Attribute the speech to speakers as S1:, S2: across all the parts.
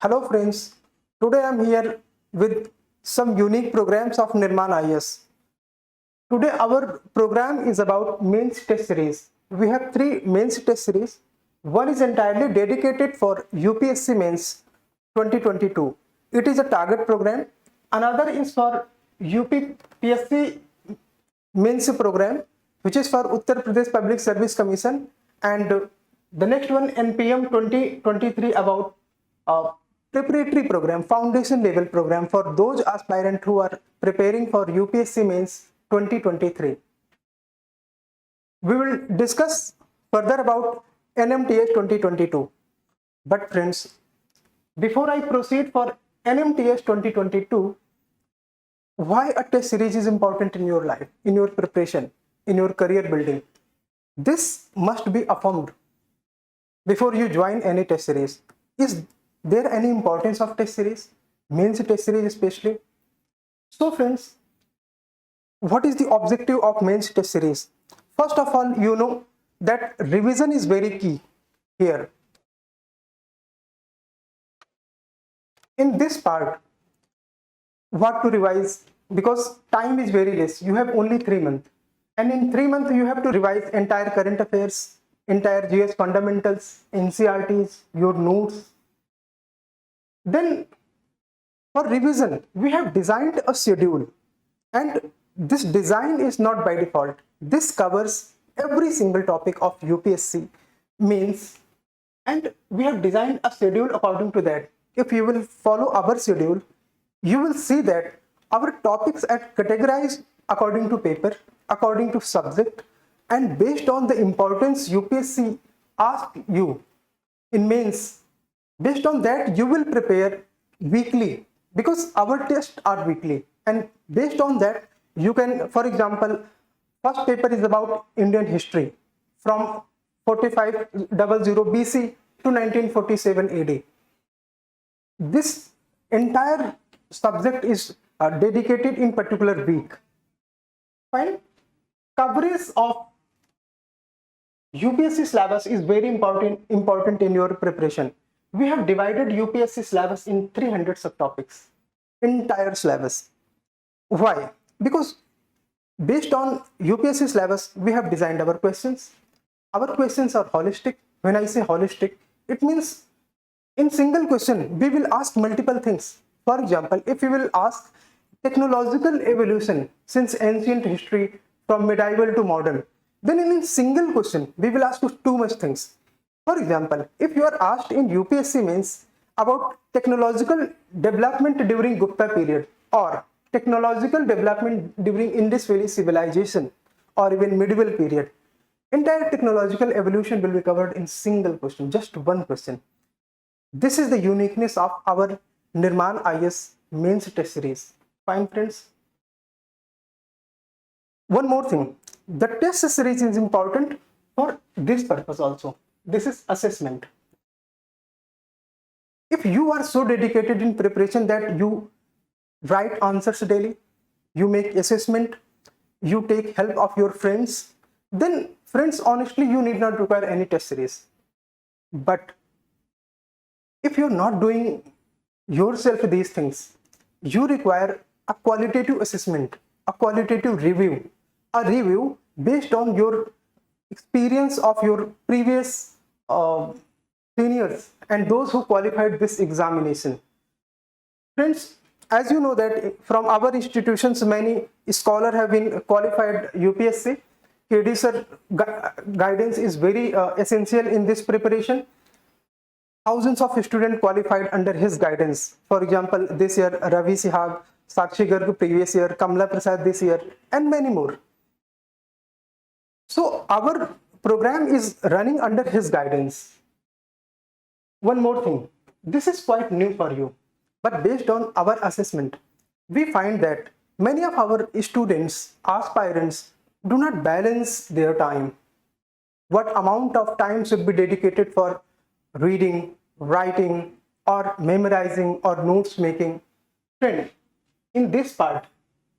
S1: Hello friends, today I am here with some unique programs of Nirman IAS. Today our program is about mains test series. We have three mains test series. One is entirely dedicated for UPSC mains 2022. It is a target program. Another is for UPPSC mains program, which is for Uttar Pradesh Public Service Commission, and the next one NPM 2023 about preparatory program, foundation level program for those aspirants who are preparing for UPSC mains 2023. We will discuss further about NMTS 2022. But friends, before I proceed for NMTS 2022, why a test series is important in your life, in your preparation, in your career building? This must be affirmed before you join any test series. Is there any importance of test series, mains test series especially? So friends, what is the objective of mains test series? First of all, you know that revision is very key here. In this part, what to revise, because time is very less. You have only 3 months, and in 3 months you have to revise entire current affairs, entire GS fundamentals, NCRTs, your notes. Then for revision, we have designed a schedule, and this design is not by default. This covers every single topic of UPSC mains, and we have designed a schedule according to that. If you will follow our schedule, you will see that our topics are categorized according to paper, according to subject, and based on the importance UPSC asks you in mains. Based on that, you will prepare weekly, because our tests are weekly, and based on that you can, for example, first paper is about Indian history from 4500 BC to 1947 AD. This entire subject is dedicated in particular week. Fine. Coverage of UPSC syllabus is very important in your preparation. We have divided UPSC syllabus in 300 subtopics, entire syllabus. Why? Because based on UPSC syllabus, we have designed our questions. Our questions are holistic. When I say holistic, it means in single question, we will ask multiple things. For example, if we will ask technological evolution since ancient history from medieval to modern, then in a single question, we will ask you too much things. For example, if you are asked in UPSC mains about technological development during Gupta period, or technological development during Indus Valley civilization, or even medieval period, entire technological evolution will be covered in single question, just one question. This is the uniqueness of our Nirman IAS mains test series. Fine friends. One more thing, the test series is important for this purpose also. This is assessment. If you are so dedicated in preparation that you write answers daily, you make assessment, you take help of your friends, then friends, honestly, you need not require any test series. But if you're not doing yourself these things, you require a qualitative assessment, a qualitative review, a review based on your experience of your previous seniors and those who qualified this examination. Friends, as you know that from our institutions, many scholars have been qualified UPSC. KD sir guidance is very essential in this preparation. Thousands of students qualified under his guidance. For example, this year Ravi Sihag, Sakshi Garg previous year, Kamla Prasad this year, and many more. So our program is running under his guidance. One more thing, this is quite new for you, but based on our assessment, we find that many of our students, aspirants, do not balance their time. What amount of time should be dedicated for reading, writing, or memorizing, or notes making? Friend, in this part,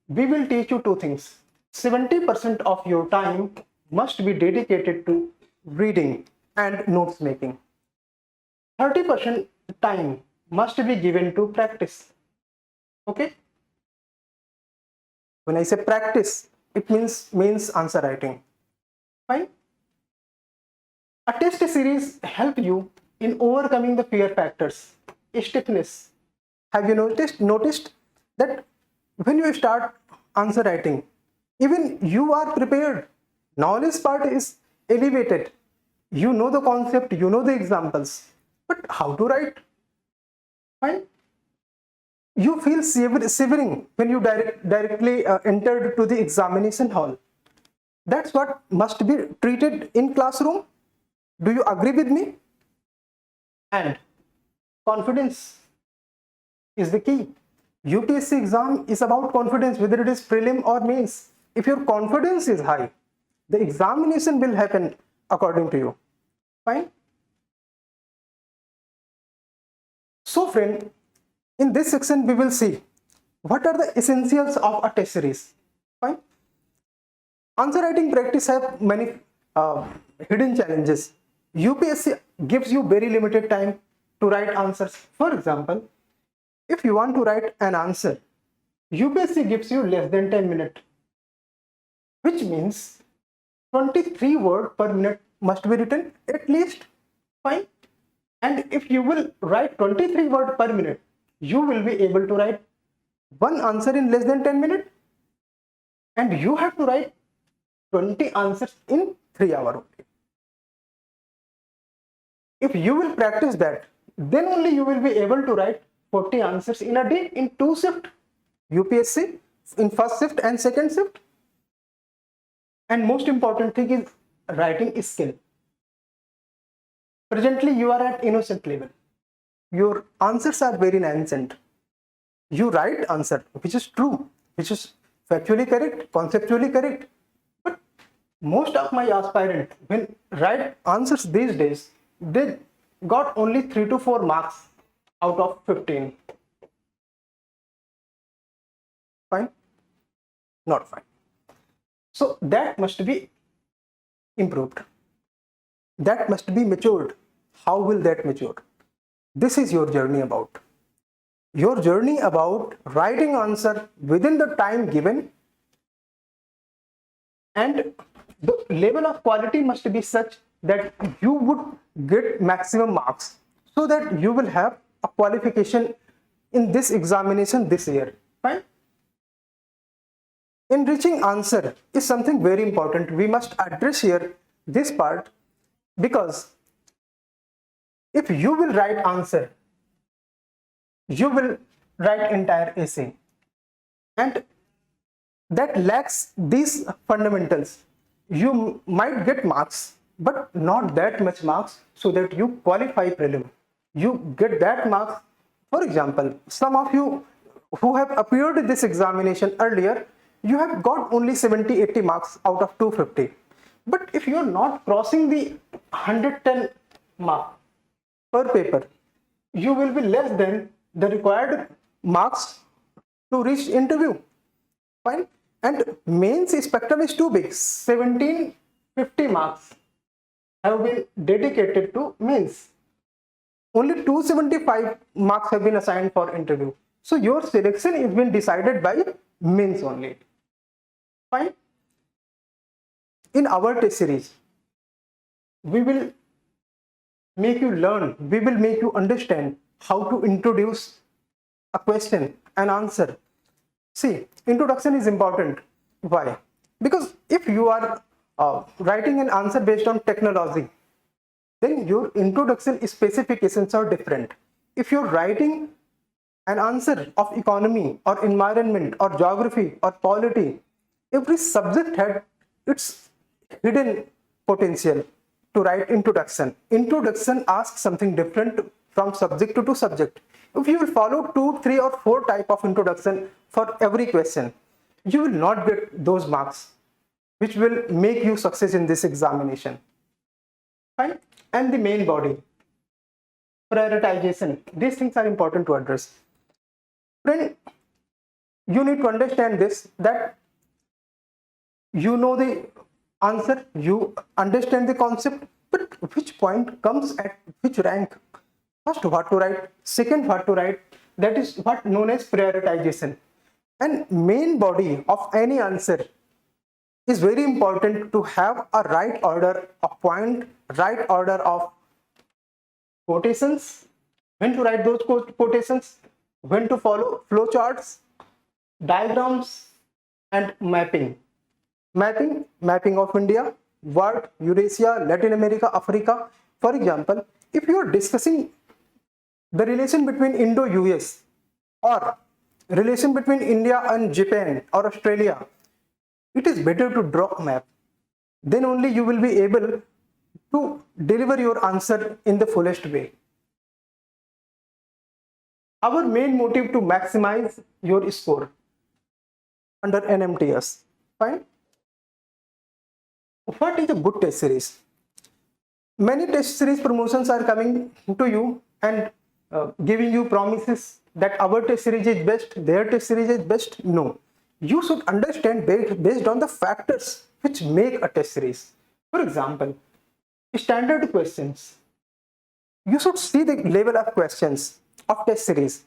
S1: we will teach you two things. 70% of your time must be dedicated to reading and notes making. 30% time must be given to practice. Okay. When I say practice, it means answer writing. Fine. A test series help you in overcoming the fear factors, stiffness. Have you noticed that when you start answer writing, even you are prepared. Knowledge part is elevated. You know the concept, you know the examples, but how to write? Fine. You feel shivering when you directly entered to the examination hall. That's what must be treated in classroom. Do you agree with me? And confidence is the key. UPSC exam is about confidence, whether it is prelim or mains. If your confidence is high, the examination will happen according to you. Fine. So friend, in this section we will see what are the essentials of a test series. Fine. Answer writing practice have many hidden challenges. UPSC gives you very limited time to write answers. For example, if you want to write an answer, UPSC gives you less than 10 minutes, which means 23 words per minute must be written at least. Fine. And if you will write 23 words per minute, you will be able to write one answer in less than 10 minutes. And you have to write 20 answers in 3 hours only. If you will practice that, then only you will be able to write 40 answers in a day in 2 shifts. UPSC in first shift and second shift. And most important thing is writing skill. Presently you are at innocent level. Your answers are very innocent. You write answer which is true, which is factually correct, conceptually correct. But most of my aspirants, when write answers these days, they got only 3 to 4 marks out of 15. Fine? Not fine. So that must be improved. That must be matured. How will that mature? This is your journey about. Your journey about writing answer within the time given, and the level of quality must be such that you would get maximum marks, so that you will have a qualification in this examination this year. Fine. Enriching answer is something very important. We must address here this part, because if you will write answer, you will write entire essay, and that lacks these fundamentals. You might get marks, but not that much marks so that you qualify prelim. You get that marks. For example, some of you who have appeared in this examination earlier, you have got only 70-80 marks out of 250. But if you are not crossing the 110 mark per paper, you will be less than the required marks to reach interview. Fine. And mains spectrum is too big. 1750 marks have been dedicated to mains. Only 275 marks have been assigned for interview. So your selection is been decided by mains only. Fine. In our test series, we will make you learn, we will make you understand how to introduce a question and answer. See, introduction is important. Why? Because if you are writing an answer based on technology, then your introduction specifications are different. If you're writing an answer of economy or environment or geography or polity, every subject had its hidden potential to write introduction. Introduction asks something different from subject to subject. If you will follow 2, 3 or 4 type of introduction for every question, you will not get those marks which will make you success in this examination. Fine. And the main body, prioritization, these things are important to address. Friend, you need to understand this, that you know the answer, you understand the concept, but which point comes at which rank? First, what to write. Second, what to write. That is what known as prioritization. And main body of any answer is very important to have a right order of point, right order of quotations, when to write those quotations, when to follow flow charts, diagrams, and mapping. Mapping of India, world, Eurasia, Latin America, Africa. For example, if you are discussing the relation between Indo-US or relation between India and Japan or Australia, it is better to draw a map. Then only you will be able to deliver your answer in the fullest way. Our main motive to maximize your score under NMTS. Fine. What is a good test series? Many test series promotions are coming to you and giving you promises that our test series is best, their test series is best. No. You should understand based on the factors which make a test series. For example, standard questions. You should see the level of questions of test series.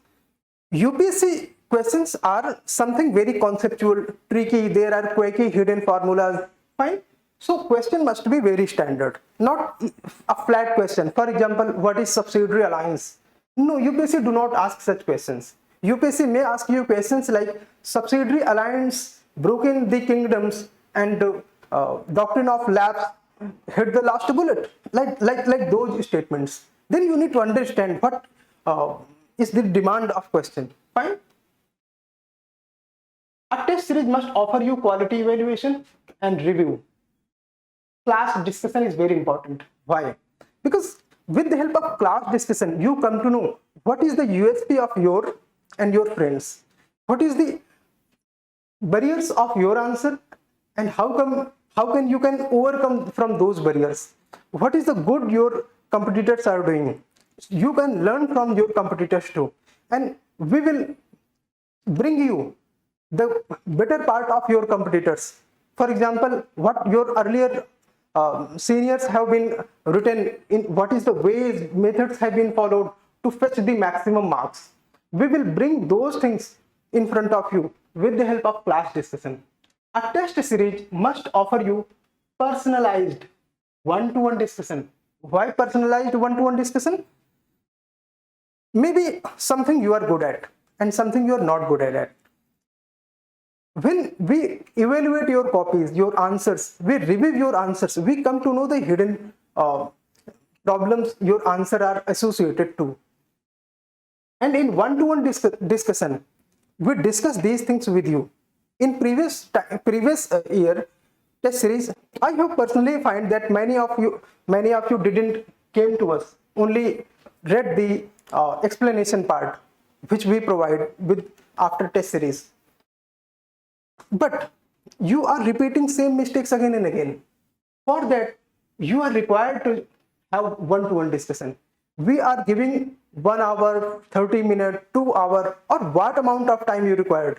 S1: UPSC questions are something very conceptual, tricky. There are quirky hidden formulas. Fine. So question must be very standard, not a flat question. For example, what is subsidiary alliance? No, UPSC do not ask such questions. UPSC may ask you questions like subsidiary alliance, broken the kingdoms, and doctrine of lapse, hit the last bullet, like those statements. Then you need to understand what is the demand of question. Fine. A test series must offer you quality evaluation and review. Class discussion is very important. Why? Because with the help of class discussion, you come to know what is the USP of your and your friends. What is the barriers of your answer, and how can you can overcome from those barriers. What is the good your competitors are doing? You can learn from your competitors too, and we will bring you the better part of your competitors. For example, what your earlier seniors have been written in, what is the ways, methods have been followed to fetch the maximum marks. We will bring those things in front of you with the help of class discussion. A test series must offer you personalized one-to-one discussion. Why personalized one-to-one discussion? Maybe something you are good at and something you are not good at. When we evaluate your copies, your answers, we review your answers, we come to know the hidden problems your answer are associated to. And in one-to-one discussion, we discuss these things with you. In previous year test series, I have personally find that many of you didn't came to us, only read the explanation part which we provide with after test series. But you are repeating same mistakes again and again. For that, you are required to have one-to-one discussion. We are giving 1 hour, 30 minutes, 2 hours, or what amount of time you required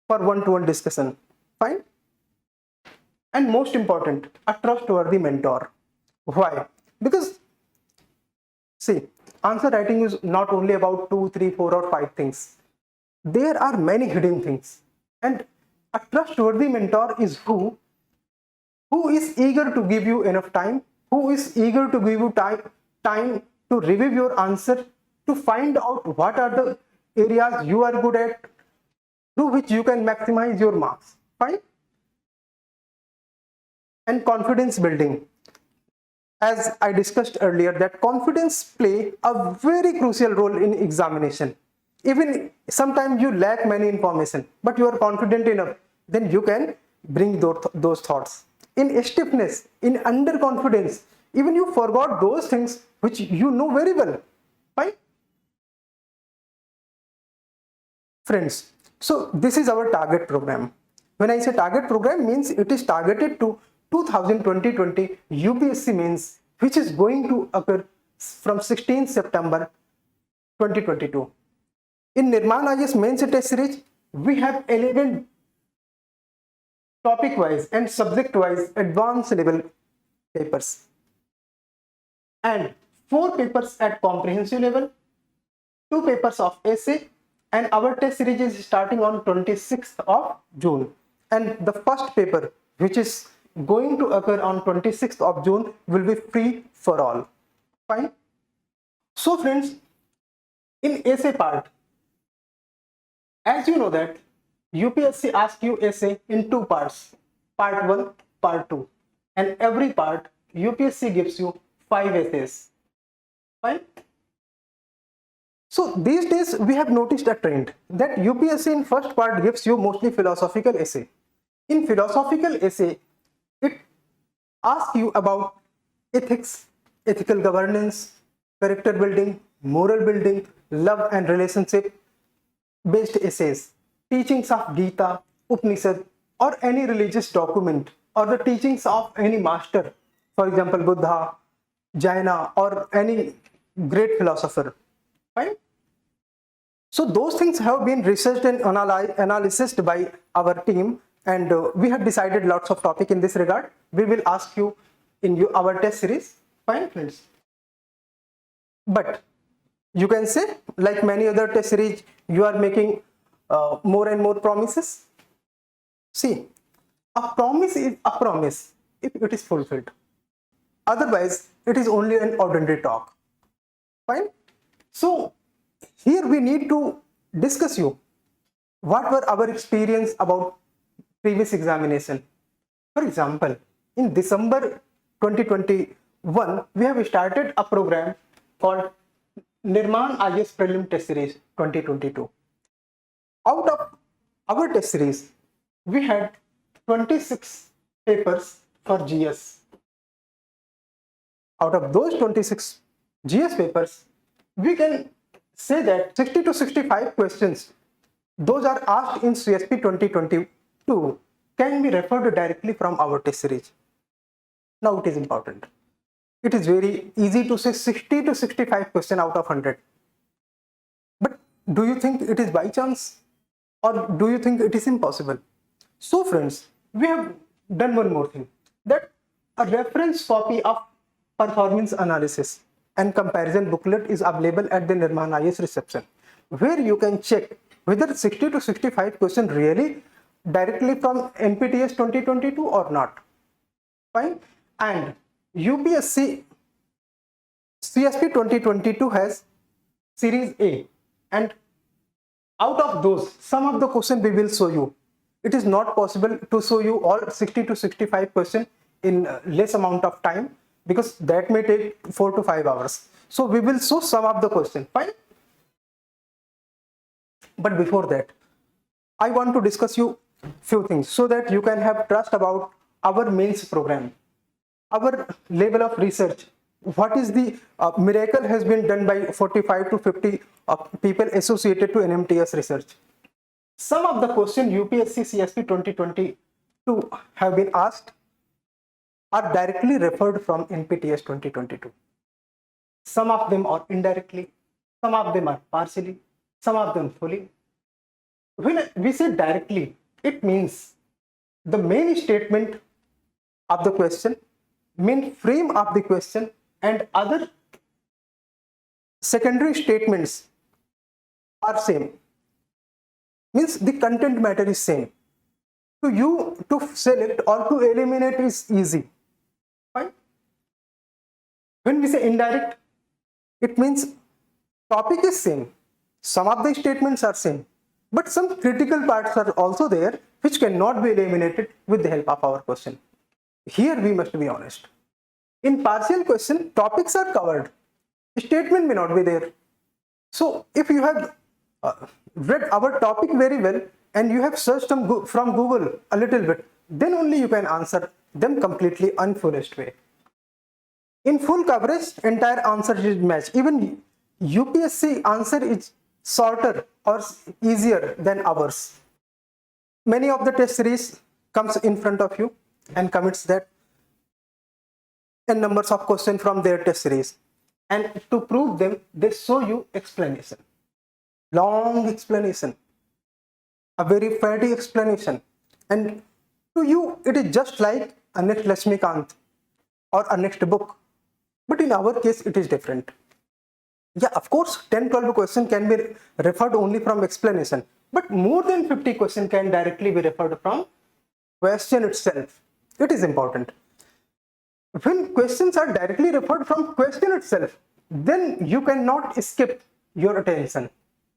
S1: for one-to-one discussion. Fine. And most important, a trustworthy mentor. Why? Because see, answer writing is not only about 2, 3, 4, or 5 things. There are many hidden things, and a trustworthy mentor is who is eager to give you enough time, who is eager to give you time to review your answer, to find out what are the areas you are good at, through which you can maximize your marks. Fine. And confidence building. As I discussed earlier, that confidence play a very crucial role in examination. Even sometimes you lack many information, but you are confident enough, then you can bring those thoughts. In stiffness, in underconfidence, even you forgot those things which you know very well. Right? Friends, so this is our target program. When I say target program, means it is targeted to 2020 UPSC means, which is going to occur from 16 September 2022. In Nirman IAS mains test series, we have 11 topic-wise and subject-wise advanced level papers. And 4 papers at comprehensive level, 2 papers of essay, and our test series is starting on 26th of June. And the first paper, which is going to occur on 26th of June, will be free for all. Fine. So friends, in essay part, as you know that UPSC asks you essay in 2 parts, part 1, part 2, and every part UPSC gives you 5 essays. Fine. So these days we have noticed a trend that UPSC in first part gives you mostly philosophical essay. In philosophical essay, it asks you about ethics, ethical governance, character building, moral building, love and relationship based essays, teachings of Gita, Upanishad, or any religious document, or the teachings of any master, for example Buddha, Jaina, or any great philosopher. Fine. So those things have been researched and analyzed by our team, and we have decided lots of topic in this regard. We will ask you in our test series. Fine friends. But you can say, like many other test series, you are making more and more promises. See, a promise is a promise if it is fulfilled. Otherwise, it is only an ordinary talk. Fine. So here we need to discuss you what were our experience about previous examination. For example, in December 2021, we have started a program called Nirman IAS Prelim Test Series 2022. Out of our test series, we had 26 papers for GS. Out of those 26 GS papers, we can say that 60 to 65 questions, those are asked in CSP 2022, can be referred directly from our test series. Now it is important. It is very easy to say 60 to 65 questions out of 100. But do you think it is by chance? Or do you think it is impossible? So friends, we have done one more thing, that a reference copy of performance analysis and comparison booklet is available at the Nirman IAS reception, where you can check whether 60 to 65 questions really directly from NMTS 2022 or not. Fine. And UPSC CSP 2022 has series A, and out of those, some of the questions we will show you. It is not possible to show you all 60 to 65 questions in less amount of time, because that may take 4 to 5 hours. So we will show some of the questions. Fine. But before that, I want to discuss you few things so that you can have trust about our mains program, our level of research. What is the miracle has been done by 45 to 50 people associated to NMTS research. Some of the questions UPSC CSP 2022 have been asked are directly referred from NMTS 2022. Some of them are indirectly, some of them are partially, some of them fully. When we say directly, it means the main statement of the question, main frame of the question, and other secondary statements are same. Means the content matter is same. To you to select or to eliminate is easy. Fine. When we say indirect, it means topic is same. Some of the statements are same, but some critical parts are also there which cannot be eliminated with the help of our question. Here we must be honest. In partial question, topics are covered. Statement may not be there. So if you have read our topic very well and you have searched them from Google a little bit, then only you can answer them completely unfurnished way. In full coverage, entire answer is matched. Even UPSC answer is shorter or easier than ours. Many of the test series comes in front of you and commits that n numbers of questions from their test series, and to prove them they show you explanation, long explanation, a very fatty explanation, and to you it is just like a next Lakshmikant or a next book. But in our case, it is different. Yeah, of course, 10-12 question can be referred only from explanation, but more than 50 question can directly be referred from question itself. It is important. When questions are directly referred from question itself, then you cannot skip your attention.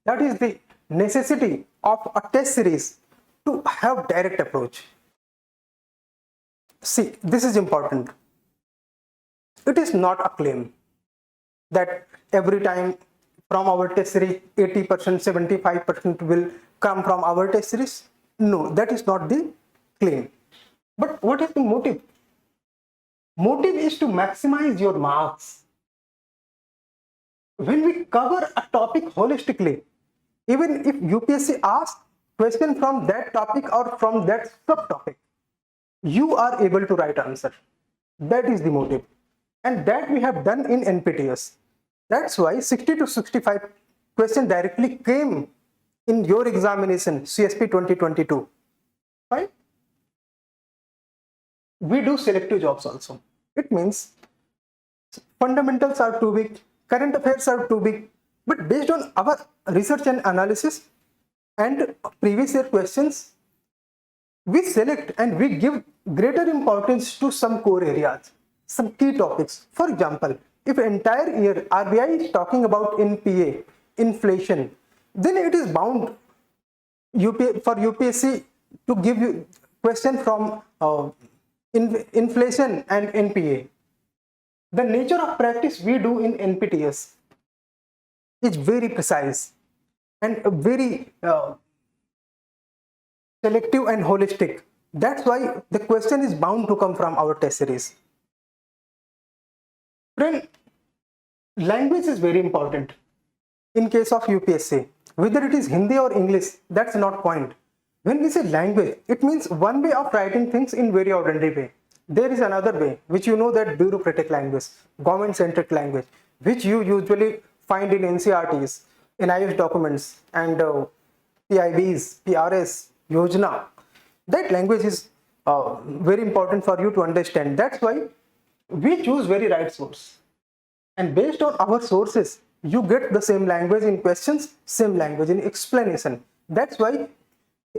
S1: That is the necessity of a test series to have direct approach. See, this is important. It is not a claim that every time from our test series 80%, 75% will come from our test series. No, that is not the claim. But what is the motive? Motive is to maximize your marks. When we cover a topic holistically, even if UPSC asks question from that topic or from that subtopic, you are able to write answer. That is the motive. And that we have done in NPTS. That's why 60 to 65 questions directly came in your examination, CSP 2022. Fine? We do selective jobs also. It means fundamentals are too big, current affairs are too big, but based on our research and analysis and previous year questions, we select and we give greater importance to some core areas, some key topics. For example, if entire year RBI is talking about NPA, inflation, then it is bound for UPSC to give you question from inflation and NPA. The nature of practice we do in NPTS is very precise and very selective and holistic. That's why the question is bound to come from our test series. Friend, language is very important in case of UPSC. Whether it is Hindi or English, that's not point. When we say language, it means one way of writing things in very ordinary way. There is another way, which you know, that bureaucratic language, government-centric language, which you usually find in NCRTs, NIAS documents, and PIBs, PRS, Yojana. That language is very important for you to understand. That's why we choose very right source. And based on our sources, you get the same language in questions, same language in explanation. That's why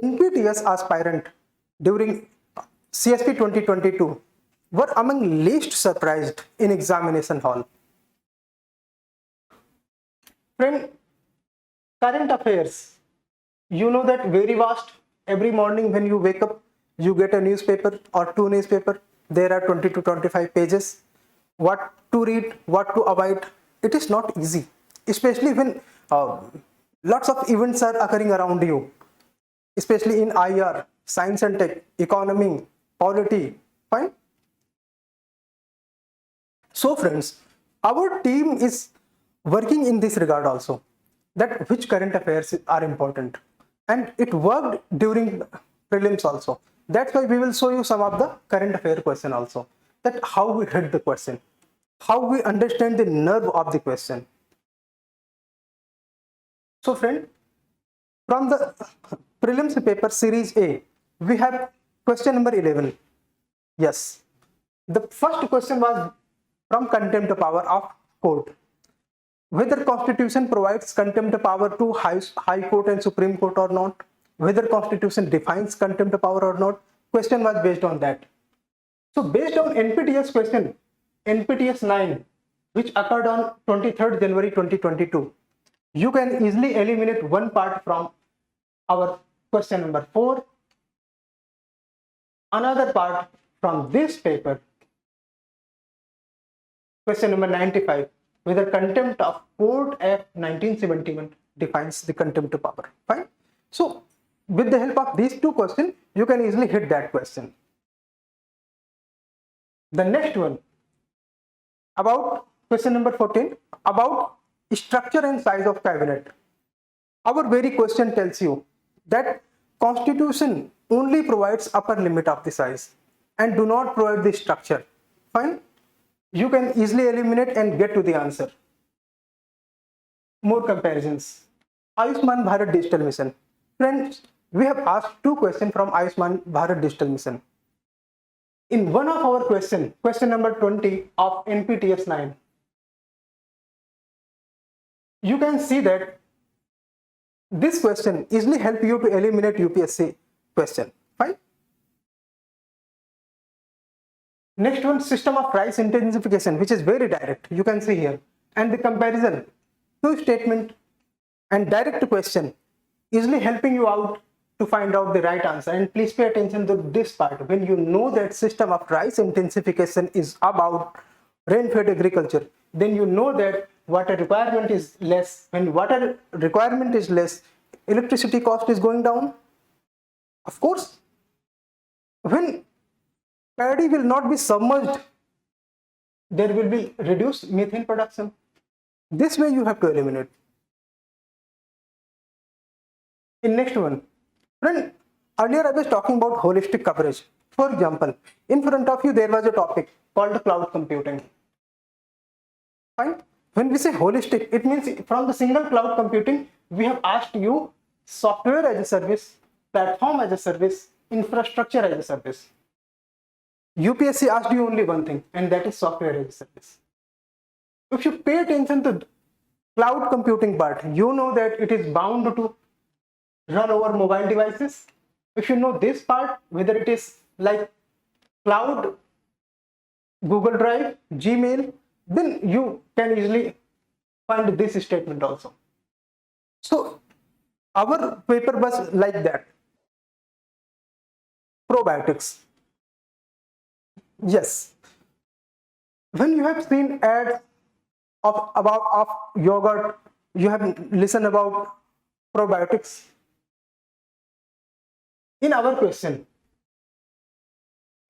S1: NPTS aspirant during CSP 2022 were among least surprised in examination hall. Friend, current affairs, you know that very vast. Every morning when you wake up, you get a newspaper or two newspapers. There are 20 to 25 pages. What to read, what to avoid, it is not easy, especially when lots of events are occurring around you, especially in IR, science and tech, economy, polity. Fine. So friends, our team is working in this regard also, that which current affairs are important, and it worked during prelims also. That's why we will show you some of the current affair question also, that how we hit the question, how we understand the nerve of the question. So friend, from the prelims paper series A, we have question number 11. Yes, the first question was from contempt power of court. Whether Constitution provides contempt power to High Court and Supreme Court or not, whether Constitution defines contempt power or not, question was based on that. So based on NPTS question, NPTS 9, which occurred on 23rd January 2022, you can easily eliminate one part from our question number 4, another part from this paper, question number 95, whether Contempt of Court Act 1971 defines the contempt power. Fine. So with the help of these two questions, you can easily hit that question. The next one, about question number 14, about structure and size of cabinet. Our very question tells you that Constitution only provides upper limit of the size and do not provide the structure. Fine. You can easily eliminate and get to the answer. More comparisons. Ayushman Bharat Digital Mission. Friends, we have asked two questions from Ayushman Bharat Digital Mission. In one of our question number 20 of NPTS 9, you can see that this question easily help you to eliminate UPSC question. Fine. Next one, system of price intensification, which is very direct. You can see here, and the comparison to statement and direct question easily helping you out to find out the right answer. And please pay attention to this part. When you know that system of price intensification is about rain-fed agriculture, then you know that water requirement is less. When water requirement is less, electricity cost is going down. Of course, when paddy will not be submerged, there will be reduced methane production. This way you have to eliminate. In next one, friend, earlier I was talking about holistic coverage. For example, in front of you there was a topic called cloud computing. Fine. When we say holistic, it means from the single cloud computing, we have asked you software as a service, platform as a service, infrastructure as a service. UPSC asked you only one thing, and that is software as a service. If you pay attention to cloud computing part, you know that it is bound to run over mobile devices. If you know this part, whether it is like cloud, Google Drive, Gmail, then you can easily find this statement also. So our paper was like that. Probiotics. Yes. When you have seen ads of yogurt, you have listened about probiotics. In our question,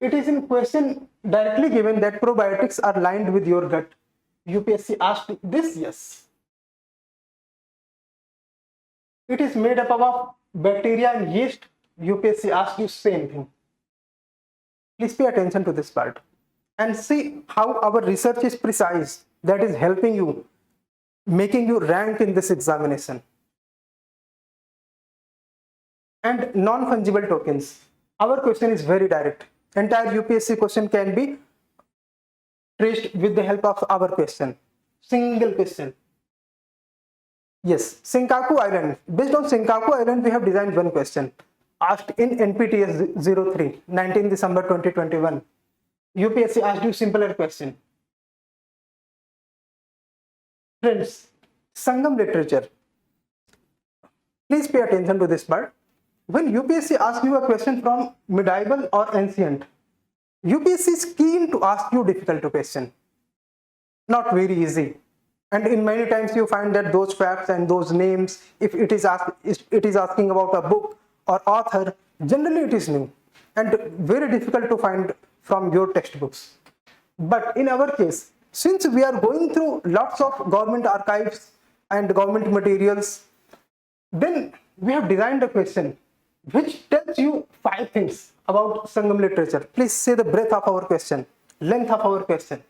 S1: it is in question directly given that probiotics are lined with your gut. UPSC asked this, yes. It is made up of bacteria and yeast. UPSC asked you same thing. Please pay attention to this part and see how our research is precise. That is helping you, making you rank in this examination. And non-fungible tokens. Our question is very direct. Entire UPSC question can be traced with the help of our question. Single question. Yes, Senkaku Island. Based on Senkaku Island, we have designed one question. Asked in NPTS 03, 19 December 2021. UPSC asked you simpler question. Friends, Sangam literature. Please pay attention to this part. When UPSC asks you a question from medieval or ancient, UPSC is keen to ask you difficult question. Not very easy. And in many times you find that those facts and those names, if it is asking about a book or author, generally it is new and very difficult to find from your textbooks. But in our case, since we are going through lots of government archives and government materials, then we have designed a question which tells you 5 things about Sangam literature. Please say the breadth of our question, length of our question.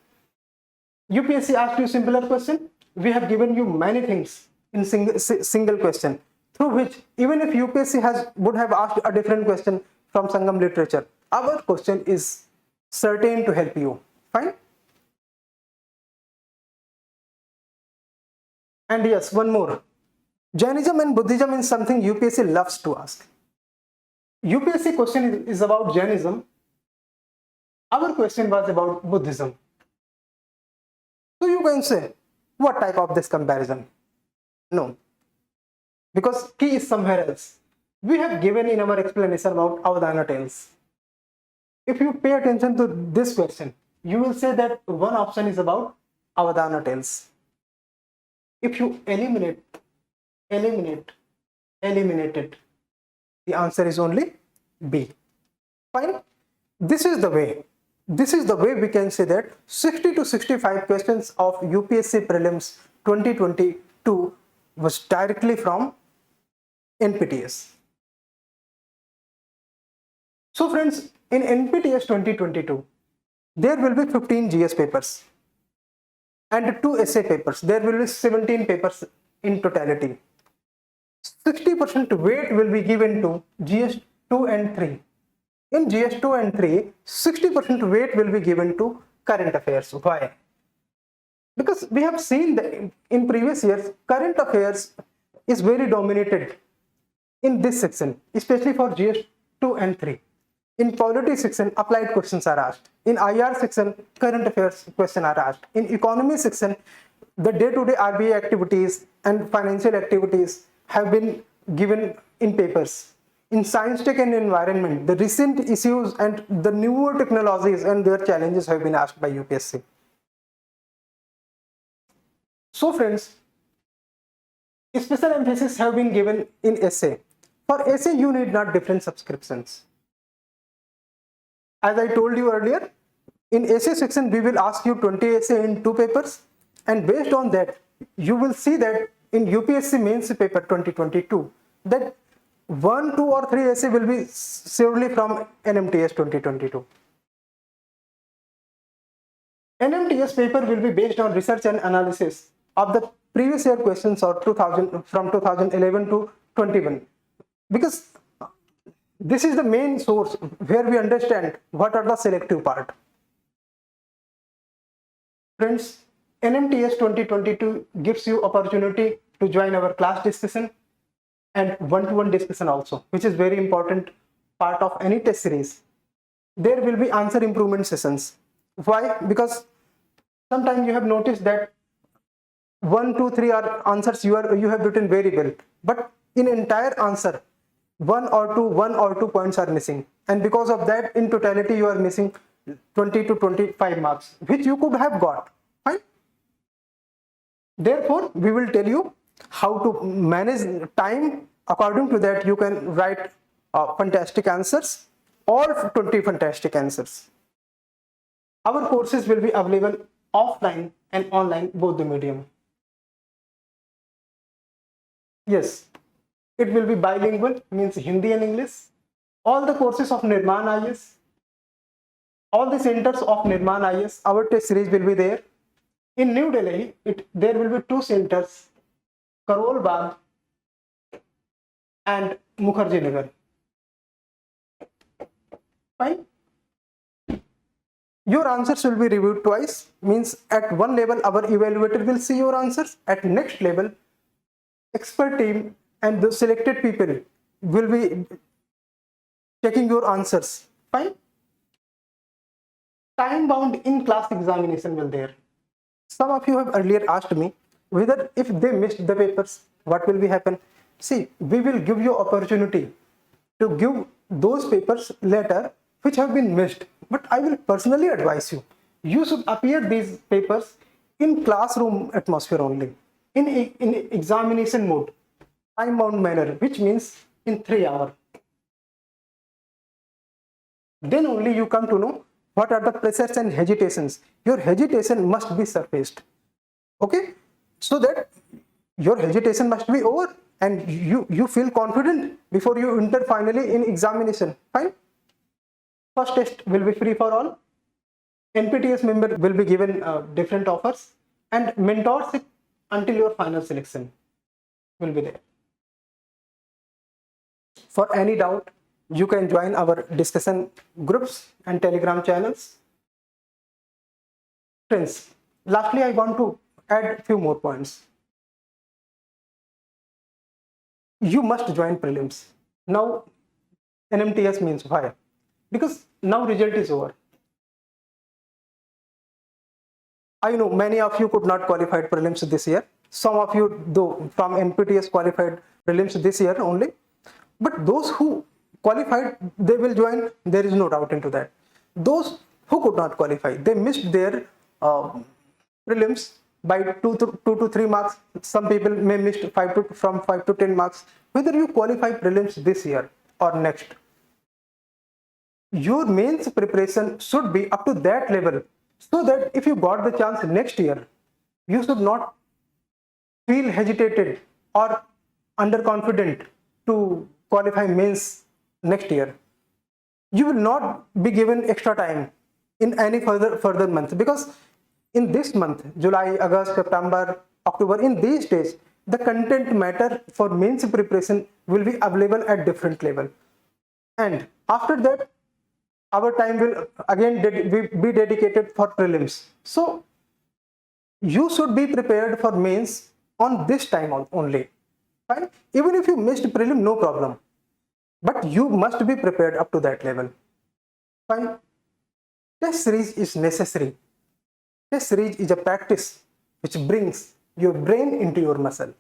S1: UPSC asked you simpler question. We have given you many things in single question, through which even if UPSC would have asked a different question from Sangam literature, our question is certain to help you. Fine. And yes, one more. Jainism and Buddhism is something UPSC loves to ask. UPSC question is about Jainism. Our question was about Buddhism. So you can say, what type of this comparison? No. Because key is somewhere else. We have given in our explanation about Avadana tales. If you pay attention to this question, you will say that one option is about Avadana tales. If you eliminate it, the answer is only B. Fine. This is the way we can say that 60 to 65 questions of UPSC prelims 2022 was directly from NPTS. So friends, in NPTS 2022, there will be 15 GS papers and 2 essay papers. There will be 17 papers in totality. 60% weight will be given to GS 2 and 3. In GS 2 and 3, 60% weight will be given to current affairs. Why? Because we have seen that in previous years, current affairs is very dominated in this section, especially for GS2 and 3. In polity section, applied questions are asked. In IR section, current affairs questions are asked. In economy section, the day-to-day RBI activities and financial activities have been given in papers. In science, tech and environment, the recent issues and the newer technologies and their challenges have been asked by UPSC. So friends, special emphasis have been given in essay. For essay, you need not different subscriptions. As I told you earlier, in essay section, we will ask you 20 essay in 2 papers, and based on that, you will see that in UPSC mains paper 2022, that 1, 2 or 3 essay will be surely from NMTS 2022. NMTS paper will be based on research and analysis of the previous year questions or from 2011 to 21, because this is the main source where we understand what are the selective part. Friends, NMTS 2022 gives you opportunity to join our class discussion and one-to-one discussion also, which is very important part of any test series. There will be answer improvement sessions. Why? Because sometimes you have noticed that 1, 2, 3 are answers you have written very well, but in entire answer, one or two points are missing, and because of that, in totality, you are missing 20 to 25 marks, which you could have got. Fine. Therefore, we will tell you how to manage time. According to that, you can write fantastic answers or 20 fantastic answers. Our courses will be available offline and online, both the medium. Yes, it will be bilingual, means Hindi and English. All the courses of Nirman IAS, all the centers of Nirman IAS, our test series will be there. In New Delhi, there will be 2 centers, Karol Bagh and Mukherjee Nagar. Fine. Your answers will be reviewed twice, means at one level our evaluator will see your answers, at next level expert team and the selected people will be checking your answers. Fine. Time bound in-class examination will there. Some of you have earlier asked me whether if they missed the papers, what will be happen? See, we will give you opportunity to give those papers later which have been missed. But I will personally advise you, you should appear these papers in classroom atmosphere only, in examination mode, time bound manner, which means in 3 hours. Then only you come to know what are the pressures and hesitations. Your hesitation must be surfaced. Okay? So that your hesitation must be over and you feel confident before you enter finally in examination. Fine? First test will be free for all. NPTS member will be given different offers, and mentorship until your final selection will be there. For any doubt, you can join our discussion groups and Telegram channels. Friends, lastly, I want to add a few more points. You must join prelims. Now, NMTS means why? Because now result is over. I know many of you could not qualify prelims this year. Some of you, though, from NPTS qualified prelims this year only. But those who qualified, they will join. There is no doubt into that. Those who could not qualify, they missed their prelims by 2 to 3 marks. Some people may miss from 5 to 10 marks. Whether you qualify prelims this year or next, your mains preparation should be up to that level, so that if you got the chance next year, you should not feel hesitated or underconfident to qualify mains next year. You will not be given extra time in any further month, because in this month, July, August, September, October, in these days, the content matter for mains preparation will be available at different level. And after that, our time will again be dedicated for prelims. So You should be prepared for mains on this time only. Fine? Even if you missed prelim, no problem. But you must be prepared up to that level. Fine? Test series is necessary. Test series is a practice which brings your brain into your muscle.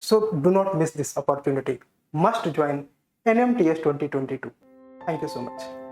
S1: So do not miss this opportunity. Must join NMTS 2022. Thank you so much.